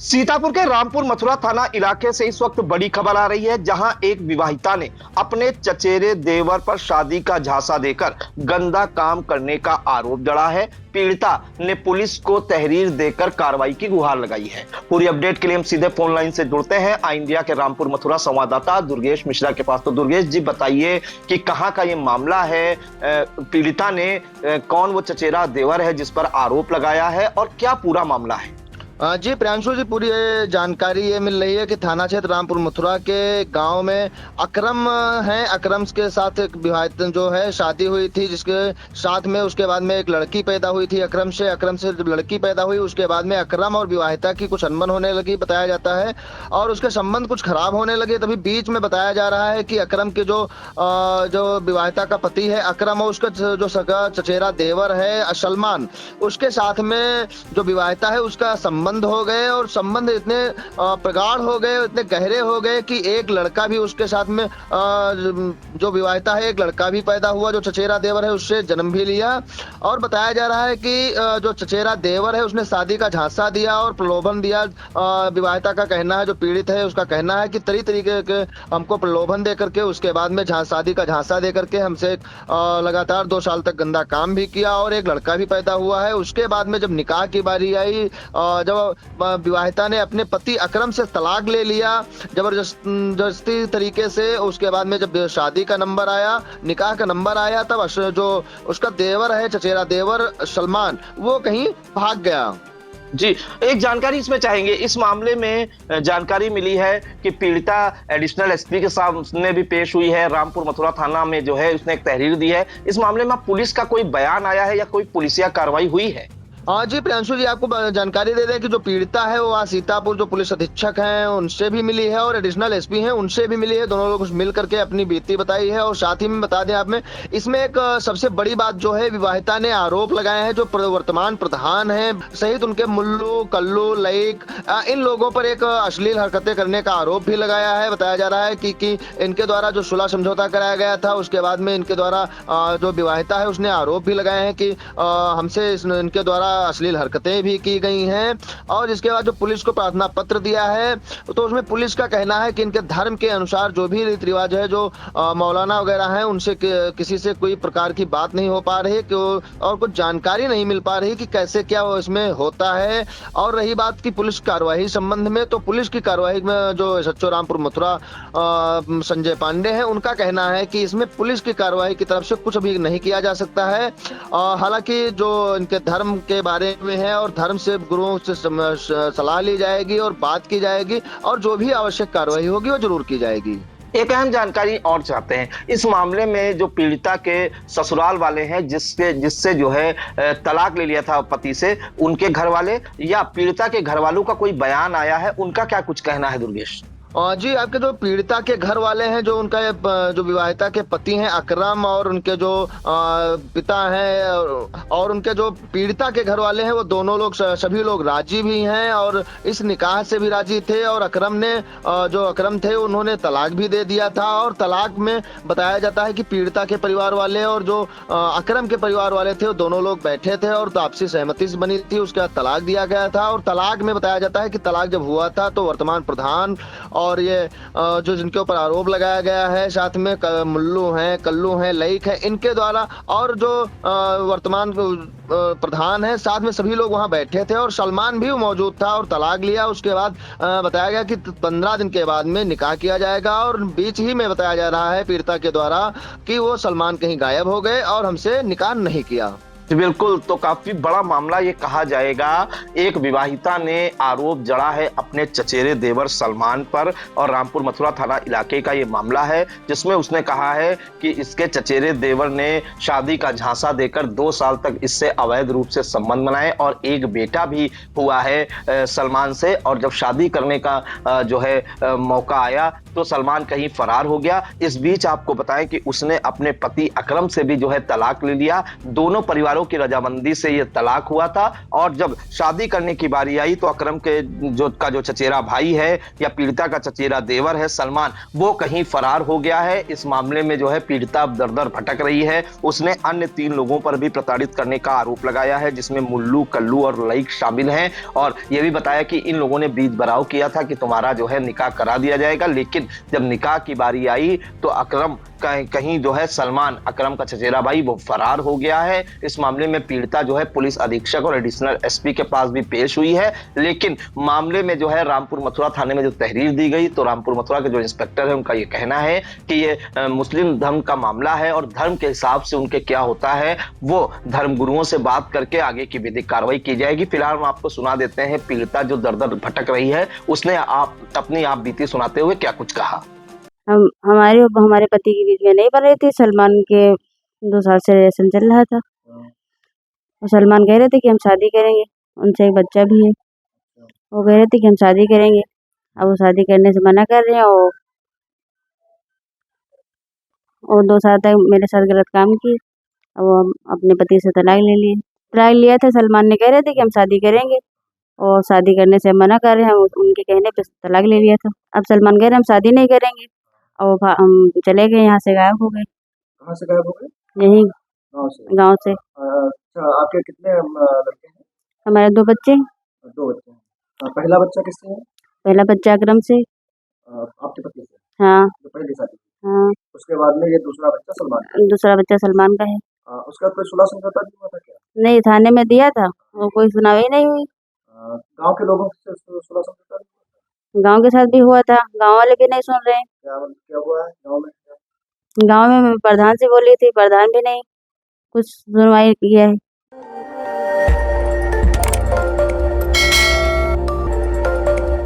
सीतापुर के रामपुर मथुरा थाना इलाके से इस वक्त बड़ी खबर आ रही है, जहां एक विवाहिता ने अपने चचेरे देवर पर शादी का झांसा देकर गंदा काम करने का आरोप जड़ा है। पीड़िता ने पुलिस को तहरीर देकर कार्रवाई की गुहार लगाई है। पूरी अपडेट के लिए हम सीधे फोन लाइन से जुड़ते हैं आई इंडिया के रामपुर मथुरा संवाददाता दुर्गेश मिश्रा के पास। तो दुर्गेश जी, बताइए कि कहां का ये मामला है, पीड़िता ने कौन वो चचेरा देवर है जिस पर आरोप लगाया है और क्या पूरा मामला है? जी प्रियांशु जी, पूरी जानकारी ये मिल रही है कि थाना क्षेत्र रामपुर मथुरा के गांव में अकरम है। अकरम के साथ एक विवाहित जो है शादी हुई थी, जिसके साथ में उसके बाद में एक लड़की पैदा हुई थी। अकरम से जब लड़की पैदा हुई, उसके बाद में अकरम और विवाहिता की कुछ अनबन होने लगी बताया जाता है, और उसके संबंध कुछ खराब होने लगे। तभी बीच में बताया जा रहा है कि अकरम के जो विवाहिता का पति है अकरम, और उसका जो सगा चचेरा देवर है सलमान, उसके साथ में जो विवाहिता है उसका संबंध हो गए, और संबंध इतने प्रगाढ़ हो गए, इतने गहरे हो गए कि एक लड़का भी उसके साथ में जो विवाहिता है एक लड़का भी पैदा हुआ, जो चचेरा देवर है उससे जन्म भी लिया। और बताया जा रहा है कि जो चचेरा देवर है उसने शादी का झांसा दिया और प्रलोभन दिया। विवाहिता का कहना है, जो पीड़ित है उसका कहना है कि तरीके के हमको प्रलोभन दे करके उसके बाद में शादी का झांसा दे करके हमसे लगातार 2 साल तक गंदा काम भी किया, और एक लड़का भी पैदा हुआ है। उसके बाद में जब निकाह की बारी आई, जब विवाहिता ने अपने पति अकरम से तलाक ले लिया जबरदस्ती तरीके से, उसके बाद में जब शादी का नंबर आया, निकाह का नंबर आया, तब जो उसका देवर है चचेरा देवर सलमान, वो कहीं भाग गया। जी, एक जानकारी इसमें चाहेंगे। इस मामले में जानकारी मिली है कि पीड़िता एडिशनल एसपी के सामने भी पेश हुई है। रामपुर मथुरा थाना में जो है उसने एक तहरीर दी है। इस मामले में पुलिस का कोई बयान आया है या कोई पुलिसिया कार्रवाई हुई है? हाँ जी प्रियांशु जी, आपको जानकारी दे दें कि जो पीड़िता है वो आज सीतापुर जो पुलिस अधीक्षक हैं उनसे भी मिली है, और एडिशनल एसपी हैं उनसे भी मिली है। दोनों लोग मिल करके अपनी बीती बताई है। और साथ ही में बता दें आप में, इसमें एक सबसे बड़ी बात जो है, विवाहिता ने आरोप लगाए हैं जो वर्तमान प्रधान है सहित उनके मुल्लू, कल्लू, लईक, इन लोगों पर एक अश्लील हरकतें करने का आरोप भी लगाया है। बताया जा रहा है कि इनके द्वारा जो सुलह समझौता कराया गया था, उसके बाद में इनके द्वारा जो विवाहिता है उसने आरोप भी लगाए हैं कि हमसे इनके द्वारा अश्लील हरकतें भी की गई हैं। और इसके बाद जो पुलिस को प्रार्थना पत्र दिया है, तो उसमें पुलिस का कहना है कि इनके धर्म के अनुसार जो भी रीति रिवाज है, जो मौलाना वगैरह हैं, उनसे किसी से कोई प्रकार की बात नहीं हो पा रही और कुछ जानकारी नहीं मिल पा रही कि कैसे क्या वो इसमें होता है। और रही बात की पुलिस कार्रवाई संबंध में, तो पुलिस की कार्रवाई में जो एसएचओ रामपुर मथुरा संजय पांडे हैं, उनका कहना है कि इसमें पुलिस की कार्रवाई की तरफ से कुछ भी नहीं किया जा सकता है। हालांकि जो इनके धर्म के बारे में है और धर्म से गुरुओं से सलाह ली जाएगी और बात की जाएगी, और जो भी आवश्यक कार्रवाई होगी वो जरूर की जाएगी। एक अहम जानकारी और चाहते हैं इस मामले में, जो पीड़िता के ससुराल वाले हैं जिससे जो है तलाक ले लिया था पति से, उनके घर वाले या पीड़िता के घर वालों का कोई बयान आया है, उनका क्या कुछ कहना है दुर्गेश? जी, आपके जो पीड़िता के घर वाले हैं, जो उनका जो विवाहिता के पति हैं अकरम, और उनके जो पिता हैं और उनके जो पीड़िता के घर वाले हैं, वो दोनों लोग सभी लोग राजी भी हैं और इस निकाह से भी राजी थे। और अकरम ने जो अकरम थे उन्होंने तलाक भी दे दिया था। और तलाक में बताया जाता है कि पीड़िता के परिवार वाले और जो अकरम के परिवार वाले थे, वो दोनों लोग बैठे थे और आपसी सहमति से बनी थी। उसके बाद तलाक दिया गया था। और तलाक में बताया जाता है कि तलाक जब हुआ था तो वर्तमान प्रधान और ये जो जिनके ऊपर आरोप लगाया गया है, साथ में मुल्लू हैं, कल्लू हैं, लईक है, इनके द्वारा, और जो वर्तमान प्रधान है, साथ में सभी लोग वहां बैठे थे और सलमान भी मौजूद था और तलाक लिया। उसके बाद बताया गया कि 15 दिन के बाद में निकाह किया जाएगा। और बीच ही में बताया जा रहा है पीड़िता के द्वारा कि वो सलमान कहीं गायब हो गए और हमसे निकाह नहीं किया। बिल्कुल, तो काफी बड़ा मामला ये कहा जाएगा। एक विवाहिता ने आरोप जड़ा है अपने चचेरे देवर सलमान पर, और रामपुर मथुरा थाना इलाके का ये मामला है, जिसमें उसने कहा है कि इसके चचेरे देवर ने शादी का झांसा देकर 2 साल तक इससे अवैध रूप से संबंध बनाए और एक बेटा भी हुआ है सलमान से। और जब शादी करने का जो है मौका आया तो सलमान कहीं फरार हो गया। इस बीच आपको बताएं कि उसने अपने पति अकरम से भी जो है तलाक ले लिया। दोनों परिवारों परिवारों की रजामंदी से ये तलाक हुआ था और जब शादी करने की बारी आई तो अकरम के जो चचेरा भाई है या पीड़िता का चचेरा देवर है सलमान, वो कहीं फरार हो गया है। इस मामले में जो है पीड़िता अब दर दर भटक रही है। उसने अन्य 3 लोगों पर भी प्रताड़ित करने का आरोप लगाया है, जिसमें मुल्लू, कल्लू और लईक शामिल हैं और यह भी बताया कि इन लोगों ने बीच बराव किया था कि तुम्हारा जो है निकाह करा दिया जाएगा, लेकिन जब निकाह की बारी आई तो अकरम कहीं जो है सलमान, अकरम का चचेरा भाई, वो फरार हो गया है। इस मामले में पीड़िता जो है पुलिस अधीक्षक और एडिशनल एसपी के पास भी पेश हुई है, लेकिन मामले में जो है रामपुर मथुरा थाने में जो तहरीर दी गई तो रामपुर मथुरा के जो इंस्पेक्टर है उनका ये कहना है कि ये मुस्लिम धर्म का मामला है और धर्म के हिसाब से उनके क्या होता है वो धर्म गुरुओं से बात करके आगे की विधिक कार्रवाई की जाएगी। फिलहाल हम आपको सुना देते हैं पीड़िता जो दर दर भटक रही है, उसने अपनी आप बीती सुनाते हुए क्या कुछ कहा। हमारे पति के बीच में नहीं बन रही थी। सलमान के 2 साल से रिलेशन चल रहा था और सलमान कह रहे थे कि हम शादी करेंगे, उनसे एक बच्चा भी है। वो कह रहे थे कि हम शादी करेंगे, अब वो शादी करने से मना कर रहे हैं और 2 साल तक मेरे साथ गलत काम किए। अब वो अपने पति से तलाक ले लिए। तलाक लिया था, सलमान ने कह रहे थे कि हम शादी करेंगे और शादी करने से मना कर रहे हैं। उनके कहने पे तलाक ले लिया था। अब सलमान कह रहे हैं हम शादी नहीं करेंगे और हम चले गए, यहाँ से गायब हो गए। कहाँ से गायब हो गए? यहीं गाँव से। गाँव से। अच्छा, आपके कितने लड़के हैं? हमारे 2 बच्चे। 2 बच्चे हैं। पहला बच्चा किससे है? पहला बच्चा अकरम से। आपके पति से? हाँ जो पहली शादी की। हाँ। उसके बाद में ये दूसरा बच्चा सलमान का। दूसरा बच्चा सलमान का है। उसका कोई सुलह समझौता नहीं हुआ था क्या? नहीं, थाने में दिया था, वो कोई सुनवाई नहीं हुई। गांव के लोगों से सुलह समझौता नहीं हुआ? गांव के साथ भी हुआ था, गांव वाले भी नहीं सुन रहे हैं। क्या हुआ है गांव में? गांव में मैं प्रधान से बोली थी, प्रधान भी नहीं कुछ सुनवाई किया है।